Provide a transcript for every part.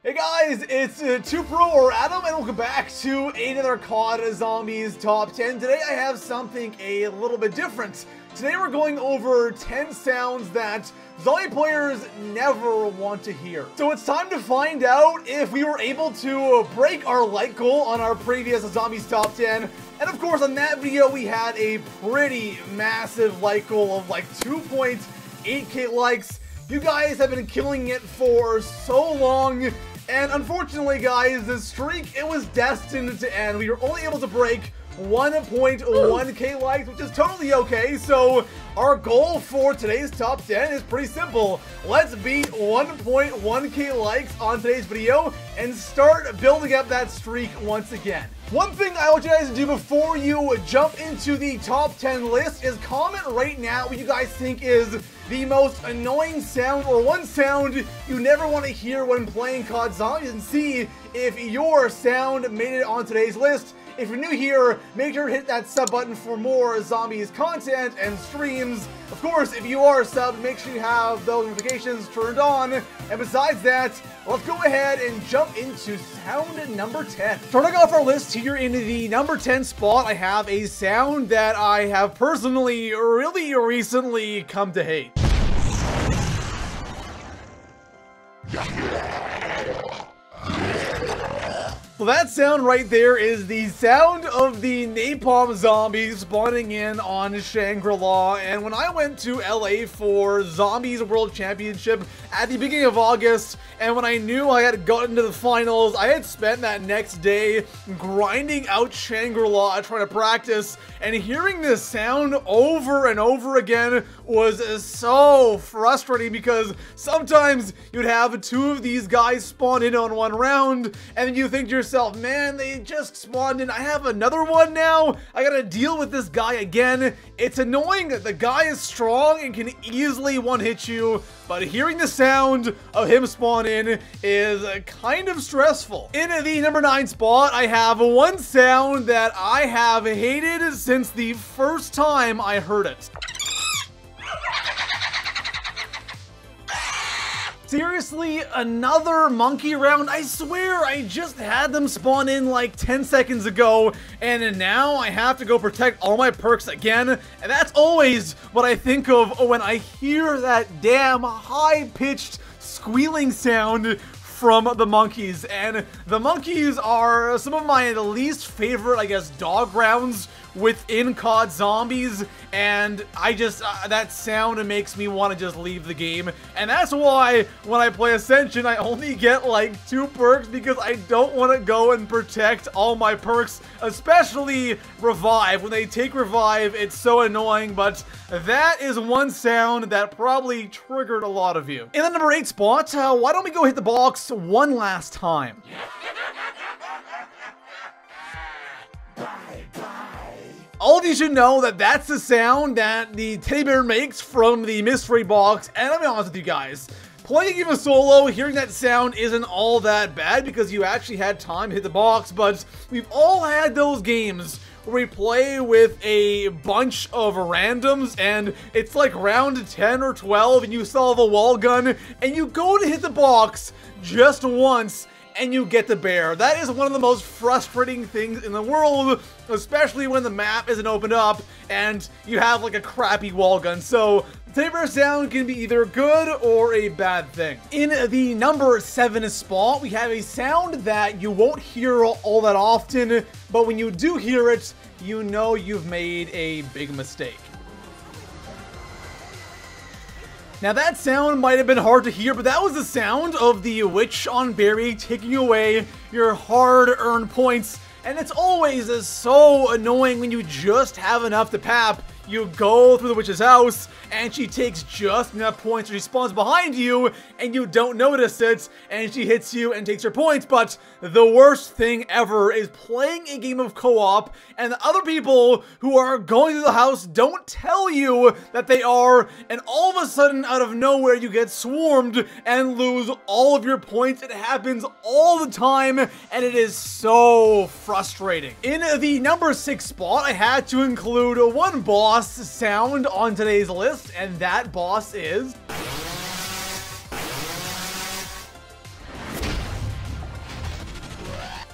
Hey guys, it's ToPro or Adam, and welcome back to another COD Zombies Top 10. Today I have something a little bit different. Today we're going over 10 sounds that zombie players never want to hear. So it's time to find out if we were able to break our like goal on our previous Zombies Top 10. And of course on that video we had a pretty massive like goal of like 2.8k likes. You guys have been killing it for so long. And unfortunately, guys, the streak, it was destined to end. We were only able to break 1.1k likes, which is totally okay. So our goal for today's top 10 is pretty simple. Let's beat 1.1k likes on today's video and start building up that streak once again. One thing I want you guys to do before you jump into the top 10 list is comment right now what you guys think is the most annoying sound or one sound you never want to hear when playing COD Zombies, and see if your sound made it on today's list. If you're new here, make sure to hit that sub button for more Zombies content and streams. Of course, if you are subbed, make sure you have those notifications turned on. And besides that, let's go ahead and jump into sound number 10. Starting off our list here in the number 10 spot, I have a sound that I have personally really recently come to hate. So that sound right there is the sound of the napalm zombies spawning in on Shangri-La. And when I went to LA for Zombies World Championship at the beginning of August, and when I knew I had gotten to the finals, I had spent that next day grinding out Shangri-La trying to practice, and hearing this sound over and over again was so frustrating, because sometimes you'd have two of these guys spawn in on one round, and then you think to yourself, man, they just spawned in, I have another one now, I gotta deal with this guy again. It's annoying that the guy is strong and can easily one-hit you, but hearing the sound of him spawn in is kind of stressful. In the number 9 spot, I have one sound that I have hated since the first time I heard it. Seriously, another monkey round? I swear I just had them spawn in like 10 seconds ago, and now I have to go protect all my perks again. And that's always what I think of when I hear that damn high-pitched squealing sound from the monkeys. And the monkeys are some of my least favorite, I guess, dog rounds within COD Zombies, and I just, that sound makes me want to just leave the game. And that's why when I play Ascension, I only get like 2 perks, because I don't want to go and protect all my perks, especially Revive. When they take Revive, it's so annoying, but that is one sound that probably triggered a lot of you. In the number 8 spot, why don't we go hit the box one last time? All of you should know that that's the sound that the teddy bear makes from the mystery box. And I'll be honest with you guys, playing even solo, hearing that sound isn't all that bad because you actually had time to hit the box. But we've all had those games where we play with a bunch of randoms and it's like round 10 or 12 and you saw the wall gun and you go to hit the box just once and you get the bear. That is one of the most frustrating things in the world, especially when the map isn't opened up and you have like a crappy wall gun. So the teddy bear sound can be either good or a bad thing. In the number 7 spot, we have a sound that you won't hear all that often, but when you do hear it, you know you've made a big mistake. Now that sound might have been hard to hear, but that was the sound of the witch on Barry taking away your hard-earned points. And it's always so annoying when you just have enough to pap. You go through the witch's house, and she takes just enough points, she spawns behind you, and you don't notice it, and she hits you and takes your points. But the worst thing ever is playing a game of co-op, and the other people who are going through the house don't tell you that they are, and all of a sudden, out of nowhere, you get swarmed and lose all of your points. It happens all the time, and it is so frustrating. In the number 6 spot, I had to include one boss sound on today's list, and that boss is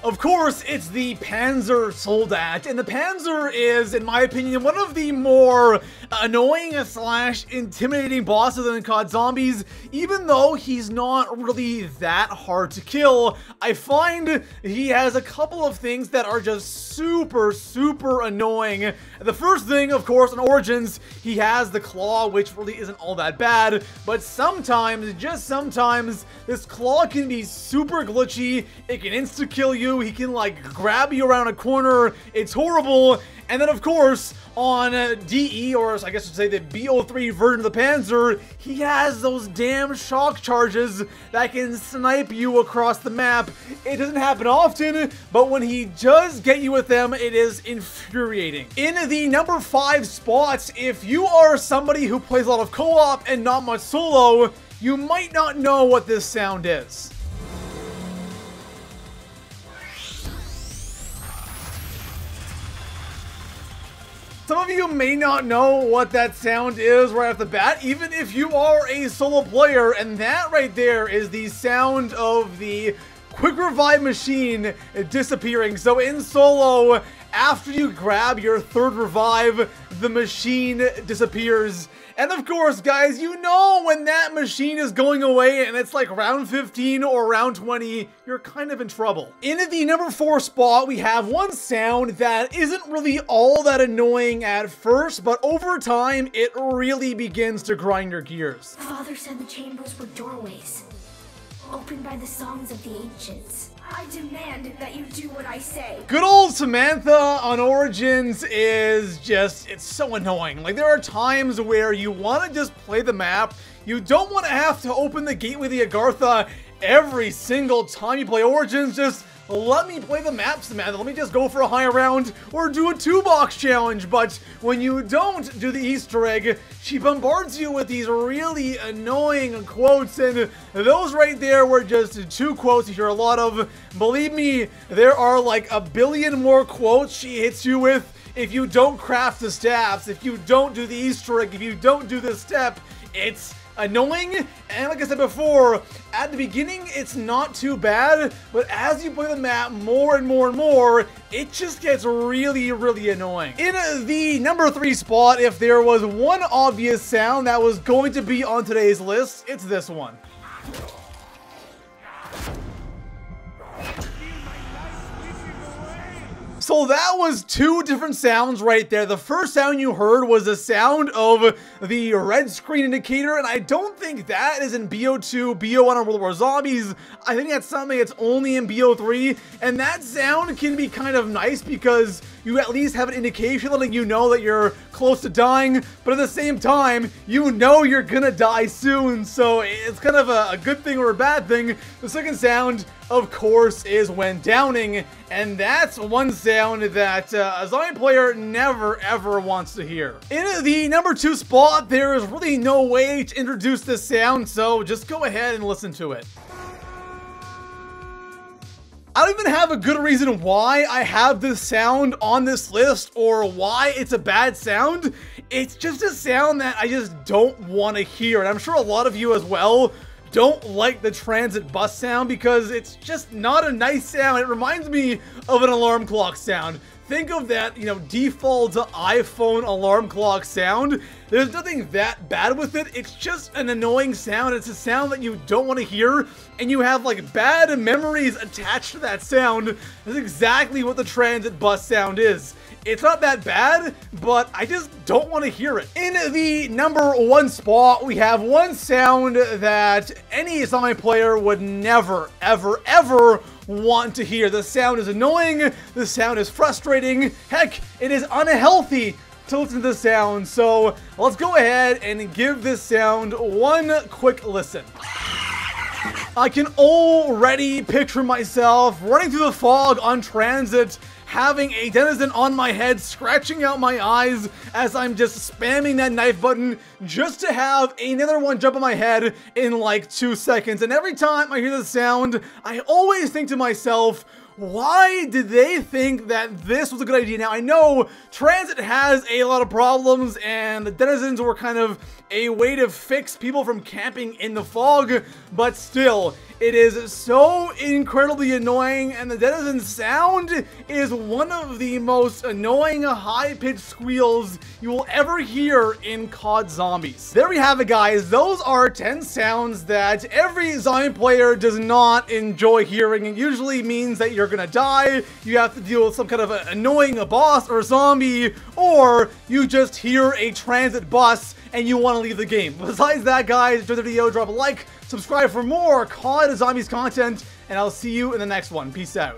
Of course, it's the Panzer Soldat, and the Panzer is, in my opinion, one of the more annoying / intimidating bosses in COD Zombies. Even though he's not really that hard to kill, I find he has a couple of things that are just super annoying. The first thing, of course, in Origins, he has the claw, which really isn't all that bad, but sometimes, just sometimes, this claw can be super glitchy. It can insta-kill you. He can, like, grab you around a corner. It's horrible. And then, of course, on DE, or I guess I should say the BO3 version of the Panzer, he has those damn shock charges that can snipe you across the map. It doesn't happen often, but when he does get you with them, it is infuriating. In the number 5 spot, if you are somebody who plays a lot of co-op and not much solo, you might not know what this sound is. Some of you may not know what that sound is right off the bat, even if you are a solo player, and that right there is the sound of the quick revive machine disappearing. So in solo, after you grab your 3rd revive, the machine disappears. And of course, guys, you know when that machine is going away and it's like round 15 or round 20, you're kind of in trouble. In the number 4 spot, we have one sound that isn't really all that annoying at first, but over time, it really begins to grind your gears. Father said the chambers were doorways, opened by the songs of the ancients. I demand that you do what I say. Good old Samantha on Origins is just, it's so annoying. Like, there are times where you want to just play the map. You don't want to have to open the gateway to Agartha every single time you play Origins. Just let me play the map, Samantha. Let me just go for a high round or do a 2-box challenge. But when you don't do the Easter egg, she bombards you with these really annoying quotes, and those right there were just 2 quotes you hear a lot of. Believe me, there are like a billion more quotes she hits you with if you don't craft the staffs, if you don't do the Easter egg, if you don't do this step. It's annoying, and like I said before, at the beginning it's not too bad, but as you play the map more and more, it just gets really annoying. In the number 3 spot, if there was one obvious sound that was going to be on today's list, it's this one. So that was 2 different sounds right there. The first sound you heard was the sound of the red screen indicator, and I don't think that is in BO2, BO1, or World War Zombies. I think that's something that's only in BO3, and that sound can be kind of nice because you at least have an indication letting you know that you're close to dying, but at the same time, you know you're gonna die soon, so it's kind of a good thing or a bad thing. The second sound, of course, is when downing, and that's one sound that a zombie player never ever wants to hear. In the number 2 spot, there is really no way to introduce this sound, so just go ahead and listen to it. I don't even have a good reason why I have this sound on this list or why it's a bad sound. It's just a sound that I just don't want to hear, and I'm sure a lot of you as well don't like the transit bus sound because it's just not a nice sound. It reminds me of an alarm clock sound. Think of that, you know, default iPhone alarm clock sound. There's nothing that bad with it. It's just an annoying sound. It's a sound that you don't want to hear, and you have like bad memories attached to that sound. That's exactly what the transit bus sound is. It's not that bad, but I just don't want to hear it. In the number 1 spot, we have one sound that any zombie player would never, ever want to hear. The sound is annoying. The sound is frustrating. Heck, it is unhealthy to listen to the sound. So let's go ahead and give this sound one quick listen. I can already picture myself running through the fog on transit, having a denizen on my head, scratching out my eyes as I'm just spamming that knife button just to have another one jump on my head in like 2 seconds. And every time I hear the sound, I always think to myself, Why did they think that this was a good idea? Now, I know transit has a lot of problems, and the denizens were kind of a way to fix people from camping in the fog, but still, it is so incredibly annoying, and the denizen sound is one of the most annoying high-pitched squeals you will ever hear in COD Zombies. There we have it, guys. Those are 10 sounds that every zombie player does not enjoy hearing. It usually means that you're gonna die, you have to deal with some kind of annoying boss or zombie, or you just hear a transit bus and you want to leave the game. Besides that, guys, enjoy the video, drop a like, subscribe for more COD Zombies content, and I'll see you in the next one. Peace out.